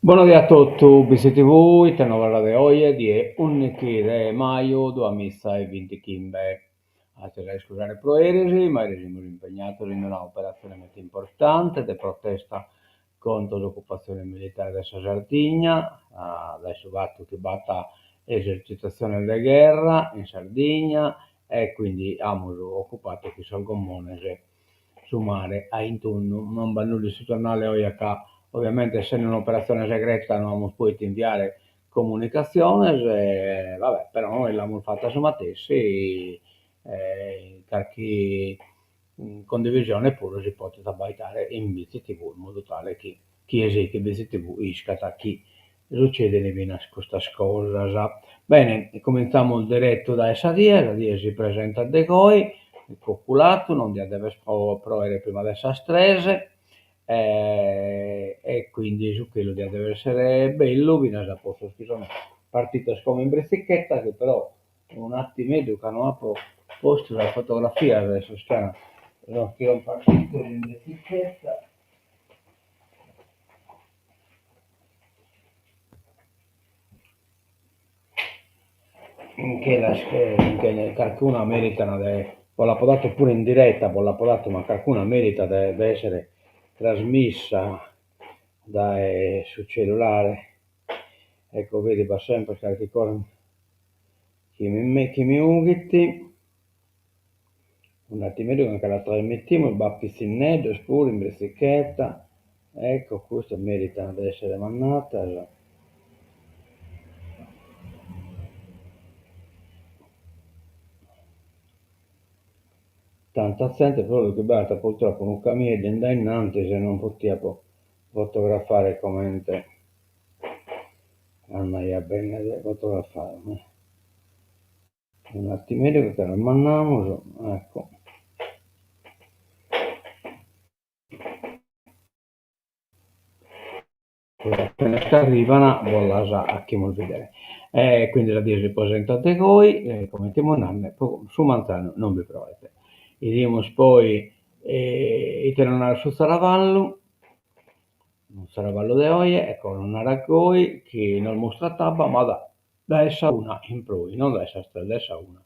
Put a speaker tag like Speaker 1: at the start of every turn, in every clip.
Speaker 1: Buonasera a tutti, siete voi, te novella de oggi di 11 de maio 2025. A cercare di scusare pro eresi, ma eresimo impegnati in una operazione molto importante di protesta contro l'occupazione militare della Sardegna. Adesso va che batta esercitazione di guerra in Sardegna e quindi abbiamo occupato qui sul gommone su mare a intorno. Non vanno di tornare oggi a casa. Ovviamente essendo un'operazione segreta non abbiamo potuto inviare comunicazioni, vabbè, però noi l'abbiamo fatta su Matessi, perché condivisione pure si può abbaitare in Bici TV in modo tale che chi esiste Bici TV iscata a chi succede in questa cosa. Bene, cominciamo il diretto da la die si presenta a Degoi, il coculato, non deve provare prima di essere strese, e quindi su quello deve essere bello, fino a posto che sono partito come in brezzichetta, che però un attimo che non ho posto la fotografia adesso sta, no, che ho partito in brezzichetta. Che qualcuno merita, poi l'ha podato pure in diretta, poi l'ha podato, ma qualcuno merita di essere trasmessa sul cellulare. Ecco, vedi, va sempre qualche cosa che mi unghitti, un attimo che la trasmettiamo, il bappisinneggio, spuro in brezzichetta, ecco, questo merita di essere mannata. Tanta gente proprio che basta purtroppo non cammina da innanzi se non poteva fotografare come te. Non è bene fotografare. Un attimo che lo mandiamo, ecco. Appena che arrivano, vola a chi vuol vedere. Quindi la Dio si presentate voi, come timonanne, su Manzano non vi provate. Iremo poi i tenonare su Saravallo, un Saravallo de oie, ecco, non era coi, che non mostra tabba, ma da essa una in proi, non da essa stella, da essa una.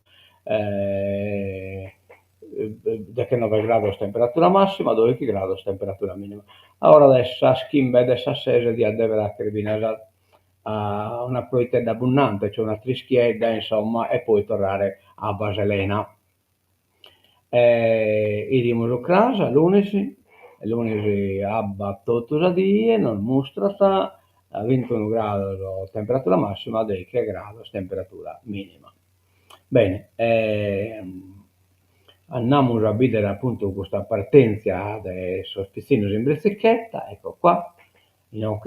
Speaker 1: Da che 9 gradi temperatura massima, 12 gradi temperatura minima. Ora adesso a schimbe adesso a sese di deve che a una proietà abbondante, cioè una trischietta, insomma, e poi tornare a Baselena. Irimo a casa lunedì abba tutto da die, non mostrata a 21 gradi temperatura massima, 10 gradi temperatura minima. Bene, andiamo a vedere appunto questa partenza dei sospicini in brezzichetta, ecco qua, non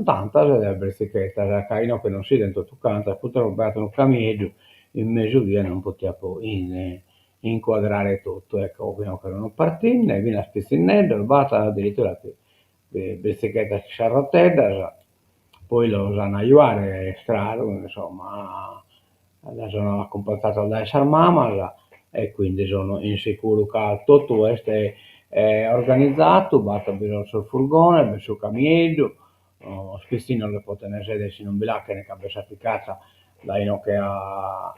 Speaker 1: tanta della brezzichetta, che non si dentro toccante, purtroppo un camiego in mezz'ora non potevo inquadrare tutto, ecco, fino che non partì, e viene a spizzinello, basta addirittura che brezzichetta sciarrotella, poi lo sanno aiutare, è strano, insomma, adesso non ho comportato da essere mamma e quindi sono insicuro che tutto questo è organizzato, basta bisogno sul furgone, sul camiego, spesso non le può tenere sede se non bilacca ne cabeza piccata da che a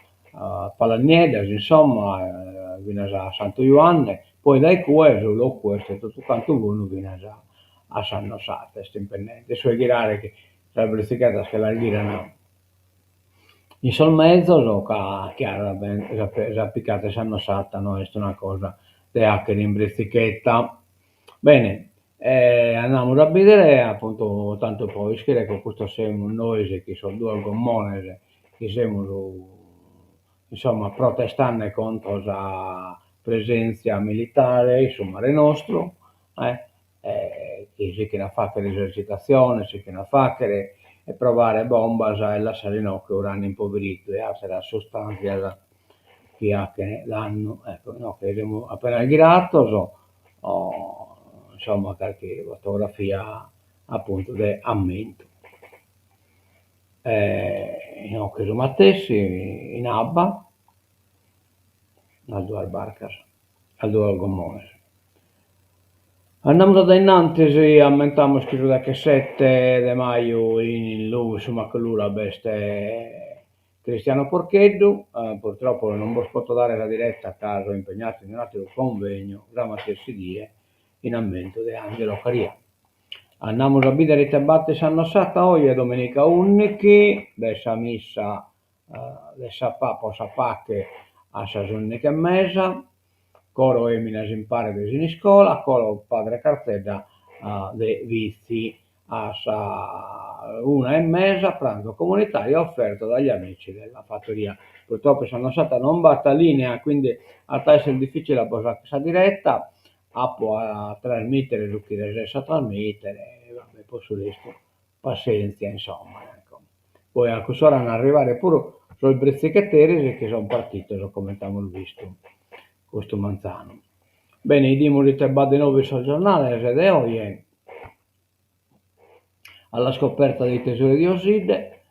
Speaker 1: Palagnedes, insomma, viene a Santo Ioanne, poi dai questo, lo questo, tutto quanto uno viene a San Nosate, sto impennente, su girare che sarebbe sticata che la girano in sol mezzo, so che chiaro, piccate San Nosata, no, è una cosa de anche in brezzichetta. Bene, andiamo a vedere appunto tanto poi scrivere che questo siamo noi che sono due gommone che siamo insomma protestando contro la presenza militare sul Mare Nostro, che si che fa che l'esercitazione, si che fa che e provare bombas e lasciare no che ora hanno impoverito e altre sostanze che ha che l'hanno, ecco, no, che abbiamo appena girato, insomma qualche fotografia appunto di ammento. No, che sono Mattessi in Abba, al due al Barcas, al due al Gommone. Andamos da innantis ammentamos chisu che 7 de maio in lu su Maclura beste Cristiano Porcheddu, purtroppo non vos poto dare la diretta a caso impegnato in un altro convegno, grammaticsi die in ammento de Angelo Caria. Andiamo a bidere te batte sanno sata oggi è domenica 11, dessa missa dessa papa sapacche a sasonnica e mesa, coro eminas impare in scuola, coro padre Cartedda de vizi a sa 1:30, pranzo comunitario offerto dagli amici della fattoria. Purtroppo sono stata non batta linea, quindi a essere difficile la questa diretta, a trasmettere su chi riesce a trasmettere, e vabbè, poi su questo pazienza, insomma, ecco. Poi a quest'ora arrivare pure sui brezzichetteri che sono partiti, come abbiamo visto, questo manzano. Bene, diamo di te di nuovo sul giornale, ed è oggi alla scoperta dei tesori di Oside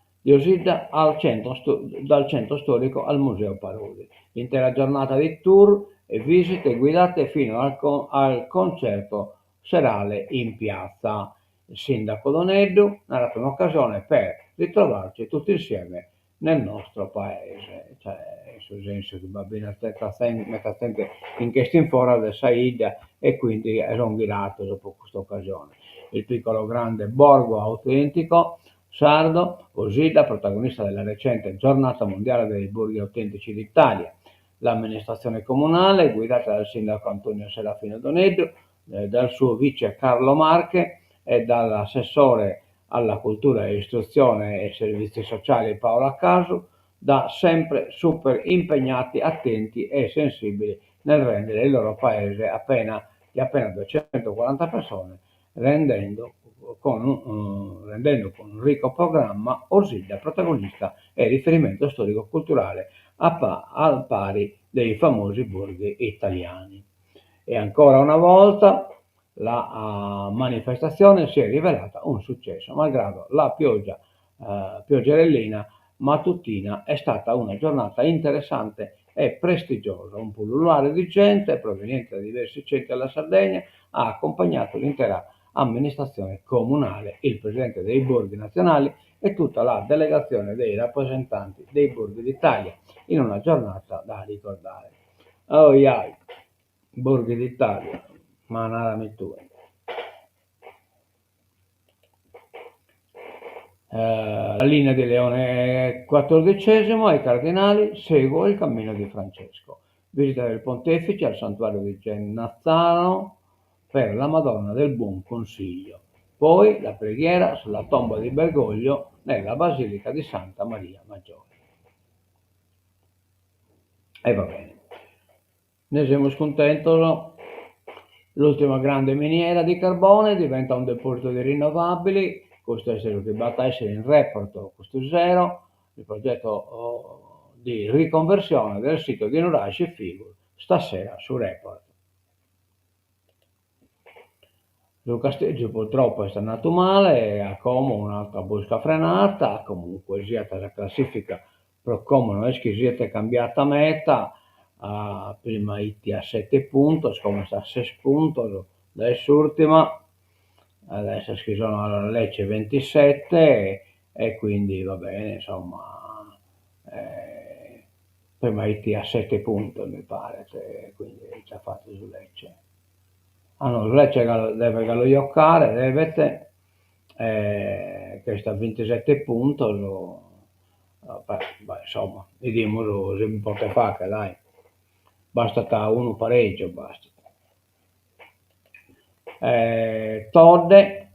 Speaker 1: dal centro storico al Museo Parodi. L'intera giornata di tour e visite guidate fino al concerto serale in piazza. Il sindaco Doneddu ha dato un'occasione per ritrovarci tutti insieme nel nostro paese. Cioè, nel senso che va bene metta sempre in questa fora del Saida e quindi è ronghirato dopo questa occasione. Il piccolo grande borgo autentico sardo, Osida, protagonista della recente giornata mondiale dei borghi autentici d'Italia. L'amministrazione comunale, guidata dal sindaco Antonio Serafino Doneddu, dal suo vice Carlo Marche e dall'assessore alla cultura e istruzione e servizi sociali Paola Casu, da sempre super impegnati, attenti e sensibili nel rendere il loro paese di appena 240 persone, rendendo con un ricco programma Osida protagonista e riferimento storico-culturale al pari dei famosi borghi italiani. E ancora una volta la manifestazione si è rivelata un successo, malgrado la pioggerellina mattutina è stata una giornata interessante e prestigiosa. Un pullulare di gente proveniente da diversi centri della Sardegna ha accompagnato l'intera amministrazione comunale, il presidente dei borghi nazionali e tutta la delegazione dei rappresentanti dei borghi d'Italia in una giornata da ricordare. Oh, ai, borghi d'Italia, ma nada mi tue. La linea di Leone XIV ai cardinali segue il cammino di Francesco. Visita del pontefice al santuario di Genazzano per la Madonna del Buon Consiglio. Poi la preghiera sulla tomba di Bergoglio nella Basilica di Santa Maria Maggiore. E va bene. Ne siamo scontenti. L'ultima grande miniera di carbone diventa un deposito di rinnovabili. Questo dovrebbe essere in report, questo zero, il progetto di riconversione del sito di Nuraci e Figur, stasera su report. Sul Casteggio purtroppo è andato male, a Como un'altra brusca frenata, comunque sia la classifica pro Como non è che sia cambiata meta, prima IT a 7 punti, come sta a 6 punti, adesso ultima, adesso sono alla Lecce 27 e quindi va bene, insomma, prima IT a 7 punti mi pare, quindi ci ha fatto su Lecce. No, Lecce deve giocare, deve, che sta a 27 punti, insomma, vediamo se mi potete fare, dai, basta da uno pareggio, basta. Todde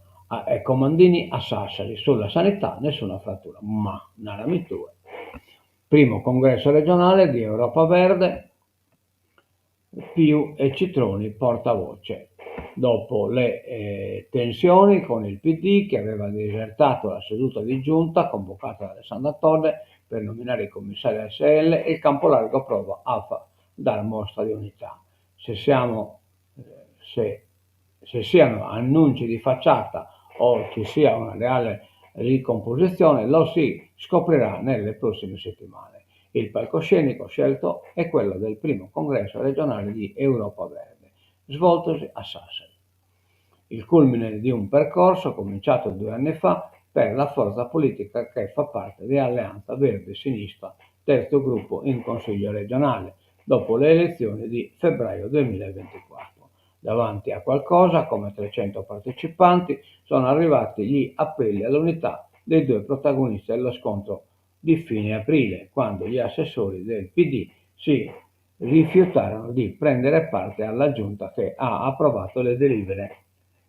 Speaker 1: e Comandini a Sassari, sulla sanità nessuna frattura, ma nella mitura. Primo congresso regionale di Europa Verde, Più e Citroni portavoce. Dopo le tensioni con il PD che aveva disertato la seduta di giunta convocata da Alessandra Todde per nominare i commissari SL, il Campolargo prova a dare mostra di unità. Se siano annunci di facciata o ci sia una reale ricomposizione lo si scoprirà nelle prossime settimane. Il palcoscenico scelto è quello del primo congresso regionale di Europa Verde, svoltosi a Sassari. il culmine di un percorso cominciato 2 anni fa per la forza politica che fa parte di Alleanza Verdi Sinistra, terzo gruppo in Consiglio regionale, dopo le elezioni di febbraio 2024. Davanti a qualcosa come 300 partecipanti sono arrivati gli appelli all'unità dei due protagonisti dello scontro di fine aprile, quando gli assessori del PD si rifiutarono di prendere parte alla giunta che ha approvato le delibere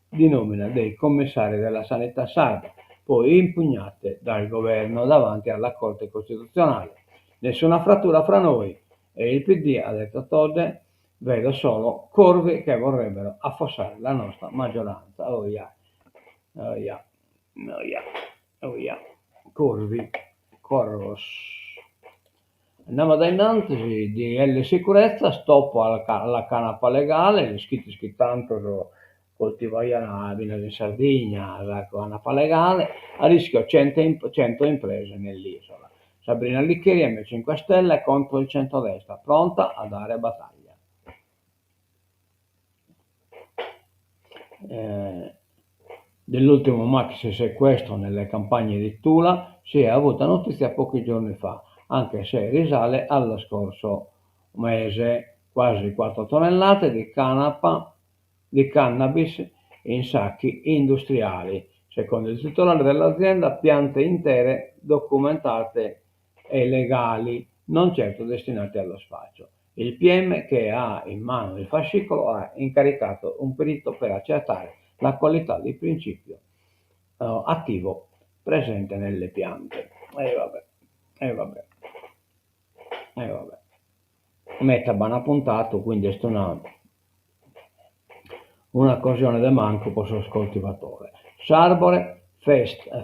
Speaker 1: di nomina dei commissari della sanità sarda, poi impugnate dal governo davanti alla Corte Costituzionale. Nessuna frattura fra noi e il PD, ha detto Todde, vedo solo corvi che vorrebbero affossare la nostra maggioranza. Oh yeah, oh yeah, oh yeah, oh yeah. Corvi, corvos. Andiamo ad innanzi di L sicurezza, stop alla canapa legale, gli schittando coltivaiano in Sardegna, la canapa legale, a rischio 100 imprese nell'isola. Sabrina Liccheri, M5 Stelle contro il centrodestra, pronta a dare battaglia. Dell'ultimo maxi sequestro nelle campagne di Tula si è avuta notizia pochi giorni fa, anche se risale allo scorso mese. Quasi 4 tonnellate di cannabis in sacchi industriali. Secondo il titolare dell'azienda, piante intere documentate e legali, non certo destinate allo spaccio. Il PM, che ha in mano il fascicolo, ha incaricato un perito per accertare la qualità di principio attivo presente nelle piante. E vabbè. Metta bana puntato, quindi è una occasione de manco per il coltivatore. Sarbore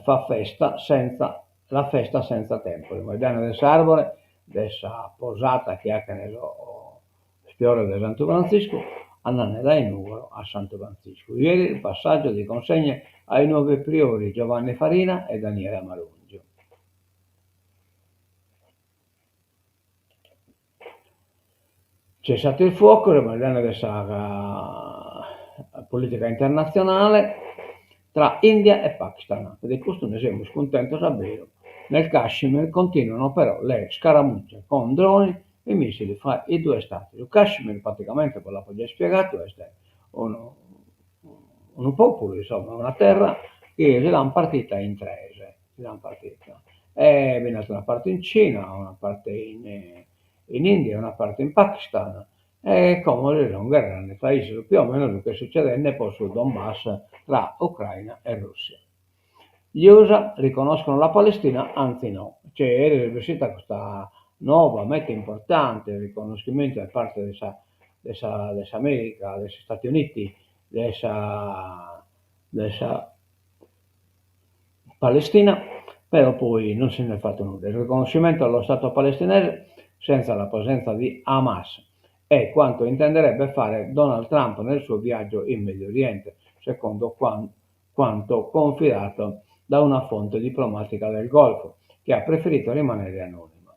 Speaker 1: fa festa senza tempo. Il guardiano del Sarbore, dessa posata che ha, che ne so, Spiore del Santo Francisco, andando dai Nugolo a Santo Francisco. Ieri il passaggio di consegne ai nuovi priori Giovanni Farina e Daniele Malungio. Cessato il fuoco, rimane della politica internazionale tra India e Pakistan. Di questo ne siamo scontenti davvero. Nel Kashmir continuano però le scaramucce con droni e missili fra i due stati. Il Kashmir, praticamente, quello che ho già spiegato, è un popolo, insomma, una terra che si l'hanno partita in tre. È venuta una parte in Cina, una parte in India, una parte in Pakistan, e come le guerre nei paesi più o meno quello che succede poi sul Donbass tra Ucraina e Russia. Gli USA riconoscono la Palestina, anzi no, è riuscita questa nuova meta importante, il riconoscimento da parte dell'America, degli Stati Uniti, della Palestina, però poi non se ne è fatto nulla. Il riconoscimento dello Stato palestinese senza la presenza di Hamas è quanto intenderebbe fare Donald Trump nel suo viaggio in Medio Oriente, secondo quanto confidato da una fonte diplomatica del Golfo, che ha preferito rimanere anonima.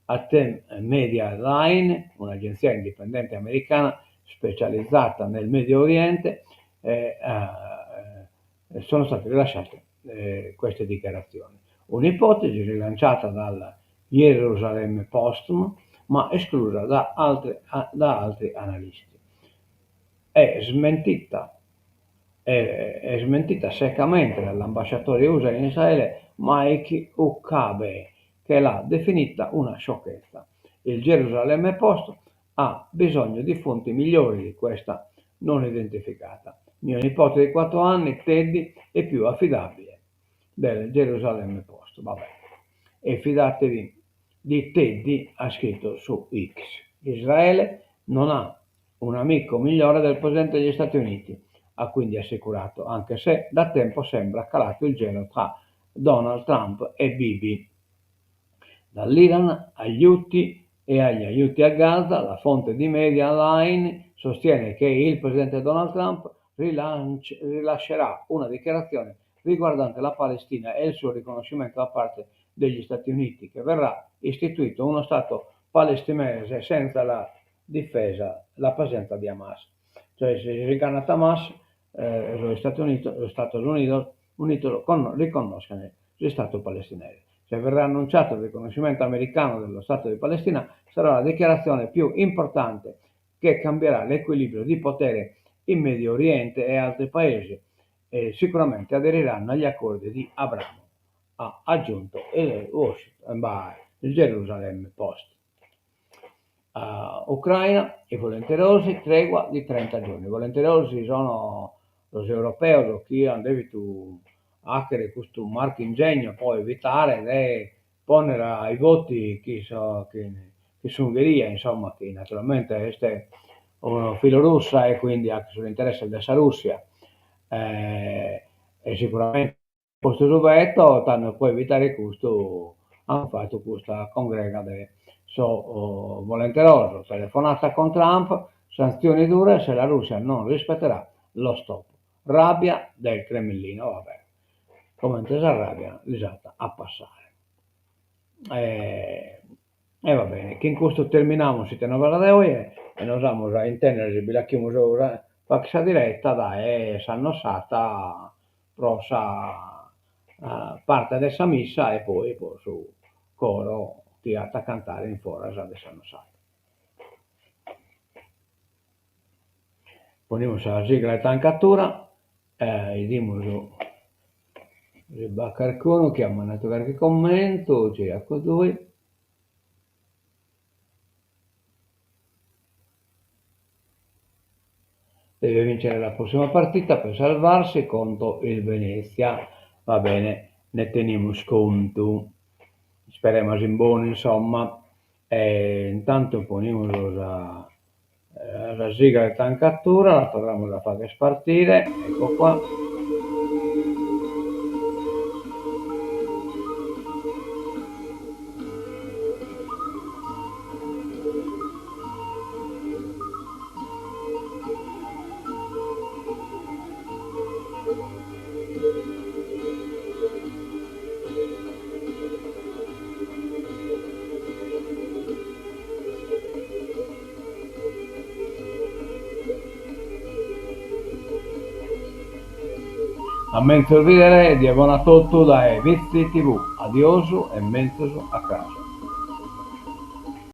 Speaker 1: Atem Media Line, un'agenzia indipendente americana specializzata nel Medio Oriente, sono state rilasciate queste dichiarazioni. Un'ipotesi rilanciata dal Gerusalemme Post, ma esclusa da altri analisti. È smentita seccamente dall'ambasciatore USA in Israele Mike Huckabee, che l'ha definita una sciocchezza. Il Gerusalemme Post ha bisogno di fonti migliori di questa non identificata. Mio nipote di 4 anni, Teddy, è più affidabile del Gerusalemme Post. Vabbè. E fidatevi di Teddy, ha scritto su X. Israele non ha un amico migliore del presidente degli Stati Uniti, ha quindi assicurato, anche se da tempo sembra calato il gelo tra Donald Trump e Bibi. Dall'Iran agli Houthi e agli aiuti a Gaza, la fonte di Media Line sostiene che il presidente Donald Trump rilascerà una dichiarazione riguardante la Palestina e il suo riconoscimento da parte degli Stati Uniti, che verrà istituito uno Stato palestinese senza la presenza di Hamas. Cioè, se si ricanna Hamas, Los Estados Unidos riconoscano lo Stato palestinese. Se verrà annunciato il riconoscimento americano dello Stato di Palestina, sarà la dichiarazione più importante che cambierà l'equilibrio di potere in Medio Oriente e altri paesi sicuramente aderiranno agli accordi di Abramo, ha aggiunto il Gerusalemme Post. Ucraina, i volenterosi, tregua di 30 giorni. I volenterosi sono los europeos che hanno dovuto avere questo marco ingegno poi evitare di ponere ai voti che sono Ungheria, insomma, che naturalmente è una filorussa e quindi anche sull'interesse della Russia. E sicuramente questo veto hanno poi evitare questo, hanno fatto questa congrega di volenteroso, telefonata con Trump, sanzioni dure se la Russia non rispetterà lo stop. Rabbia del Cremlino, vabbè, come si arrabbia, l'esatta a passare. E va bene, che in questo terminiamo questa novella di oggi e noi vamos a intendere, bilacchiamo ora, questa diretta, dai, sanno stata prosa parte della missa e poi su coro tirata a cantare in fora già de sanno stata. Ponemos la sigla de tancatura e dimos il baccarcono che ha mandato qualche commento, c'è a costui. Deve vincere la prossima partita per salvarsi contro il Venezia, va bene, ne teniamo conto, speriamo in buono insomma, e intanto poniamo la sigla di tancatura, la torniamo a fare spartire, ecco qua. A menzo vedere di buona tutto da Vizi TV, adioso e menzo a casa.